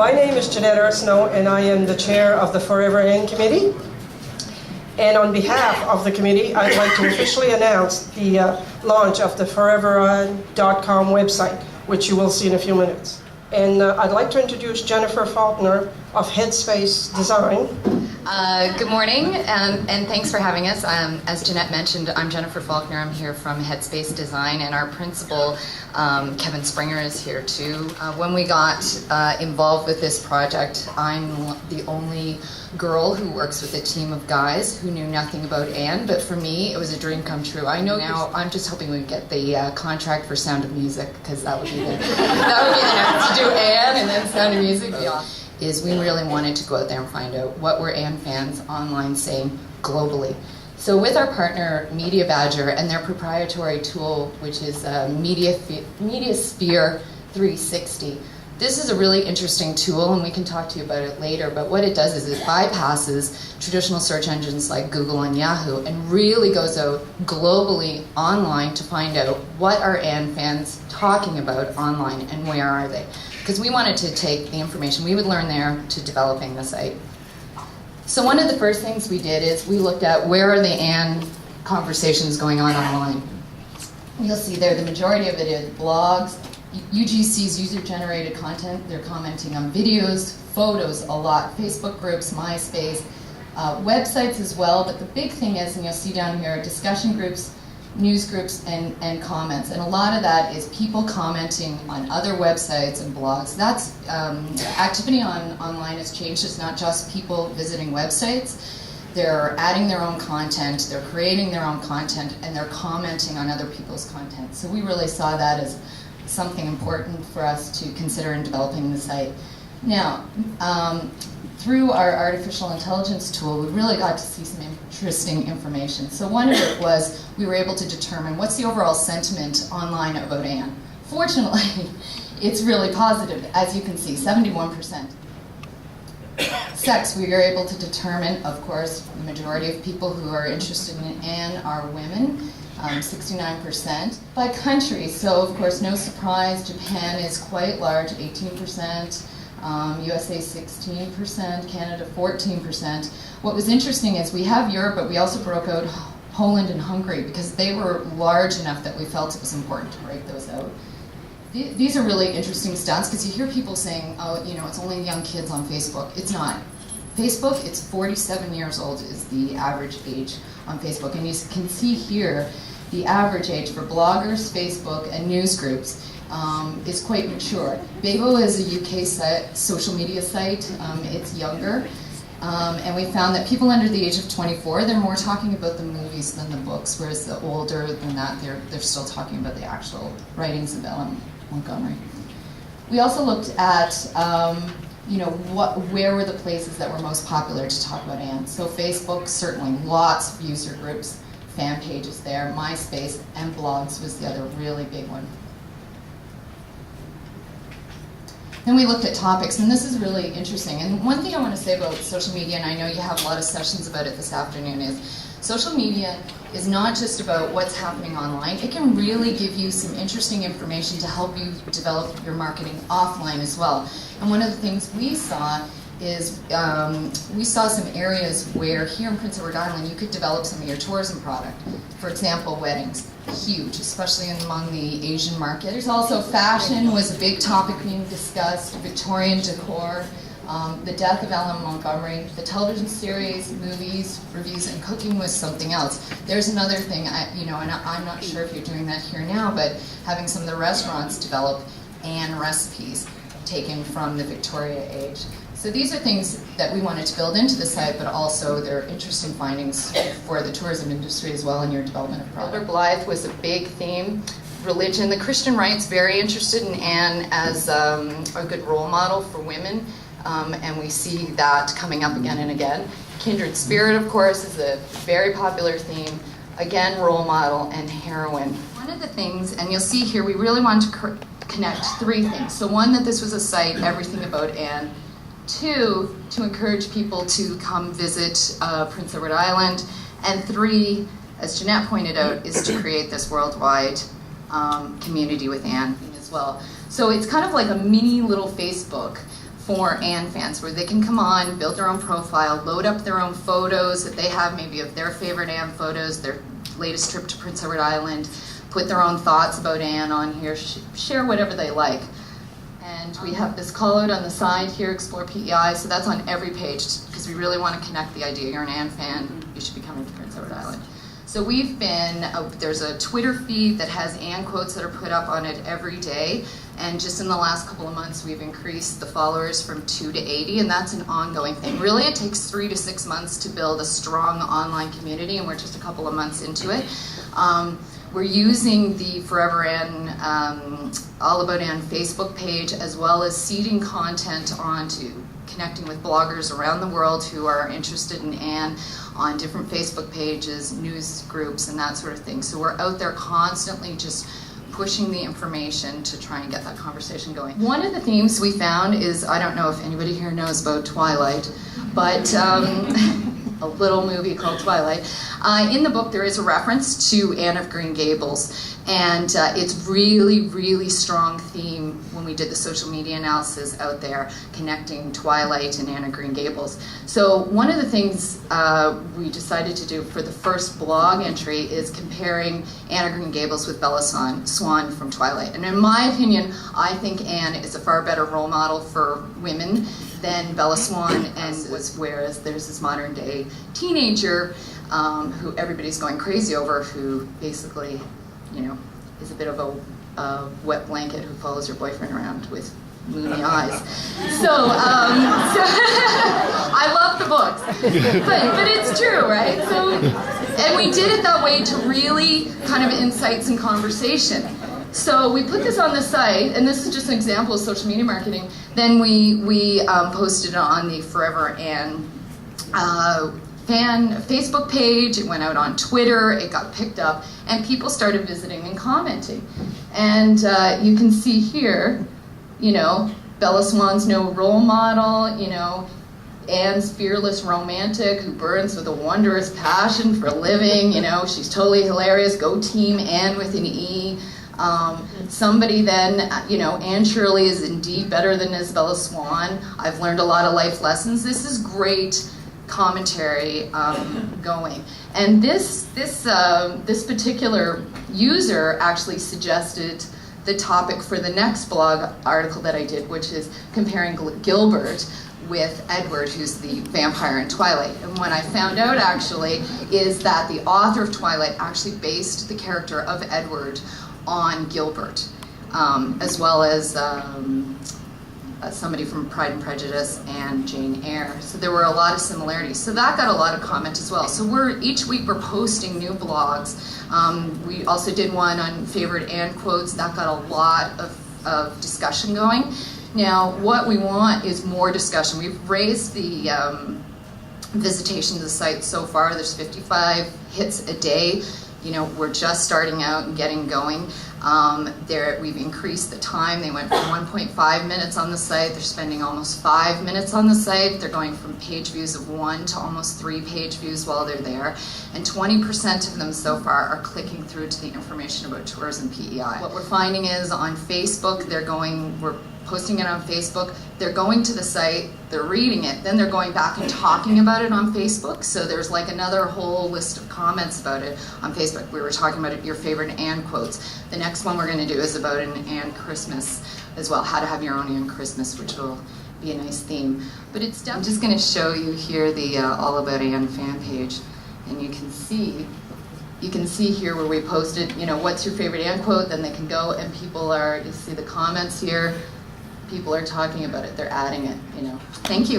My name is Jeanette Arsenault, and I am the chair of the Forever Ann Committee. And on behalf of the committee, I'd like to officially announce the launch of the foreverann.com website, which you will see in a few minutes. And I'd like to introduce Jennifer Faulkner of Headspace Design. Good morning, and thanks for having us. As Jeanette mentioned, I'm Jennifer Faulkner. I'm here from Headspace Design, and our principal, Kevin Springer, is here too. When we got involved with this project, I'm the only girl who works with a team of guys who knew nothing about Anne, but for me, it was a dream come true. I know now, I'm just hoping we get the contract for Sound of Music, because that would be the next to do Anne and then Sound of Music. Yeah. Is we really wanted to go out there and find out what were Anne fans online saying globally. So with our partner Media Badger and their proprietary tool, which is MediaSphere 360, this is a really interesting tool, and we can talk to you about it later, but what it does is it bypasses traditional search engines like Google and Yahoo and really goes out globally online to find out what are Anne fans talking about online and where are they. Because we wanted to take the information we would learn there to developing the site. So one of the first things we did is we looked at where are the Anne conversations going on online. You'll see there the majority of it is blogs, UGC's user-generated content. They're commenting on videos, photos a lot, Facebook groups, MySpace, websites as well, but the big thing is, and you'll see down here, discussion groups, news groups, and comments. And a lot of that is people commenting on other websites and blogs. That's activity online has changed. It's not just people visiting websites. They're adding their own content, they're creating their own content, and they're commenting on other people's content. So we really saw that as something important for us to consider in developing the site. Now, through our artificial intelligence tool, we really got to see some interesting information. So one of it was we were able to determine what's the overall sentiment online about Anne. Fortunately, it's really positive, as you can see, 71%. Sex, we were able to determine, of course, the majority of people who are interested in Anne are women, 69%. By country, so of course, no surprise, Japan is quite large, 18%. USA 16%, Canada 14%. What was interesting is we have Europe, but we also broke out Poland and Hungary because they were large enough that we felt it was important to break those out. These are really interesting stats because you hear people saying, oh, you know, it's only young kids on Facebook. It's not. Facebook, it's 47 years old is the average age on Facebook. And you can see here the average age for bloggers, Facebook, and news groups is quite mature. Bebo is a UK social media site. It's younger. And we found that people under the age of 24, they're more talking about the movies than the books, whereas the older than that, they're still talking about the actual writings of Ellen Montgomery. We also looked at, where were the places that were most popular to talk about Anne. So Facebook, certainly, lots of user groups, fan pages there. MySpace and blogs was the other really big one. Then we looked at topics, and this is really interesting. And one thing I want to say about social media, and I know you have a lot of sessions about it this afternoon, is social media is not just about what's happening online. It can really give you some interesting information to help you develop your marketing offline as well. And one of the things we saw is we saw some areas where here in Prince Edward Island you could develop some of your tourism product. For example, weddings. Huge, especially among the Asian market. There's also fashion was a big topic being discussed, Victorian decor, the death of Ellen Montgomery, the television series, movies, reviews, and cooking was something else. There's another thing, and I'm not sure if you're doing that here now, but having some of the restaurants develop Anne recipes taken from the Victoria age. So these are things that we wanted to build into the site, but also they're interesting findings for the tourism industry as well in your development of product. Elder Blythe was a big theme. Religion, the Christian right's very interested in Anne as a good role model for women, and we see that coming up again and again. Kindred spirit, of course, is a very popular theme. Again, role model and heroine. One of the things, and you'll see here, we really wanted to connect three things. So one, that this was a site, everything about Anne. Two, to encourage people to come visit Prince Edward Island. And three, as Jeanette pointed out, is to create this worldwide community with Anne as well. So it's kind of like a mini little Facebook for Anne fans, where they can come on, build their own profile, load up their own photos that they have, maybe of their favorite Anne photos, their latest trip to Prince Edward Island, put their own thoughts about Anne on here, share whatever they like. And we have this call out on the side here, Explore PEI, so that's on every page, because we really want to connect the idea. You're an Anne fan, you should be coming to Prince Edward Island. So we've been, there's a Twitter feed that has Anne quotes that are put up on it every day, and just in the last couple of months we've increased the followers from 2 to 80, and that's an ongoing thing. Really, it takes 3 to 6 months to build a strong online community, and we're just a couple of months into it. We're using the Forever Anne, All About Anne Facebook page, as well as seeding content onto connecting with bloggers around the world who are interested in Anne on different Facebook pages, news groups, and that sort of thing. So we're out there constantly just pushing the information to try and get that conversation going. One of the themes we found is, I don't know if anybody here knows about Twilight, but a little movie called Twilight. In the book there is a reference to Anne of Green Gables, and it's really, really strong theme when we did the social media analysis out there connecting Twilight and Anne of Green Gables. So one of the things we decided to do for the first blog entry is comparing Anne of Green Gables with Bella Swan from Twilight. And in my opinion, I think Anne is a far better role model for women than Bella Swan, and whereas there's this modern day teenager who everybody's going crazy over, who basically, you know, is a bit of a wet blanket who follows her boyfriend around with moony eyes. So I love the books, but it's true, right? So, and we did it that way to really kind of insights and conversation. So we put this on the site, and this is just an example of social media marketing. Then we posted it on the Forever Anne fan Facebook page. It went out on Twitter. It got picked up, and people started visiting and commenting. And you can see here, you know, Bella Swan's no role model. You know, Anne's fearless romantic who burns with a wondrous passion for living. You know, she's totally hilarious. Go team Anne with an E. Somebody then, you know, Anne Shirley is indeed better than Isabella Swan. I've learned a lot of life lessons. This is great commentary going. And this particular user actually suggested the topic for the next blog article that I did, which is comparing Gilbert with Edward, who's the vampire in Twilight. And what I found out actually is that the author of Twilight actually based the character of Edward on Gilbert, as well as somebody from Pride and Prejudice and Jane Eyre. So there were a lot of similarities. So that got a lot of comment as well. So each week we're posting new blogs. We also did one on favorite Anne quotes. That got a lot of discussion going. Now what we want is more discussion. We've raised the visitation to the site so far. There's 55 hits a day. You know, we're just starting out and getting going. We've increased the time. They went from 1.5 minutes on the site. They're spending almost 5 minutes on the site. They're going from page views of 1 to almost 3 page views while they're there. And 20% of them so far are clicking through to the information about tourism PEI. What we're finding is on Facebook, we're posting it on Facebook, they're going to the site, they're reading it, then they're going back and talking about it on Facebook. So there's like another whole list of comments about it on Facebook. We were talking about your favorite Anne quotes. The next one we're going to do is about an Anne Christmas as well, how to have your own Anne Christmas, which will be a nice theme. But it's I'm just going to show you here the All About Anne fan page, and you can see here where we posted, you know, what's your favorite Anne quote, then they can go and you see the comments here. People are talking about it, they're adding it, you know. Thank you.